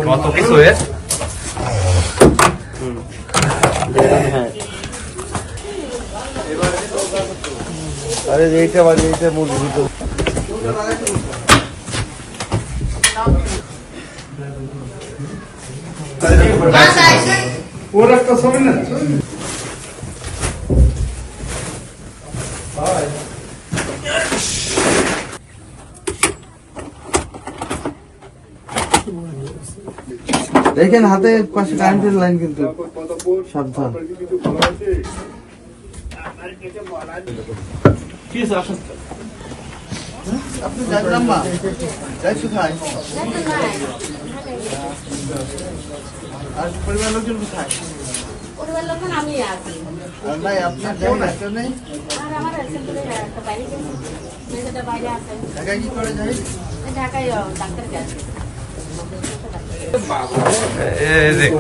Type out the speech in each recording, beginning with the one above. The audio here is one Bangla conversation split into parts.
কত কিছু আরে এইটা বাজে, এইটা মুরগি তো ওর একটা ছবি না দেখেন হাতে পাশে কারেন্টের লাইন, কিন্তু সাবধান। আপনি জানলাম মা যাইছো খাই আর পরিবার লোকজন কোথায়? পরিবার লোকজন আমি আছি। আর নাই আপনার কেউ নেই? আর আমার আছে বলে একটা বাইরে গেছে, মেয়েটা বাইরে আছে। ঢাকায় কি করে যাই? ঢাকায় ডাক্তার কাছে।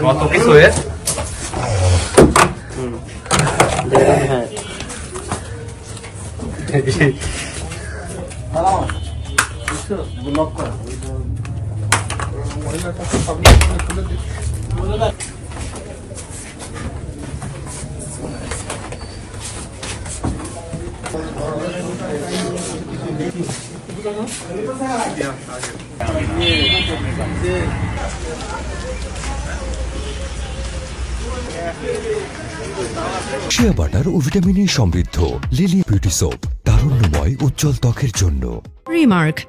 কত কিছু শিয়া বাটার ও ভিটামিনে সমৃদ্ধ লিলি বিউটি সোপ, তারুণ্যময় উজ্জ্বল ত্বকের জন্য। রিমার্ক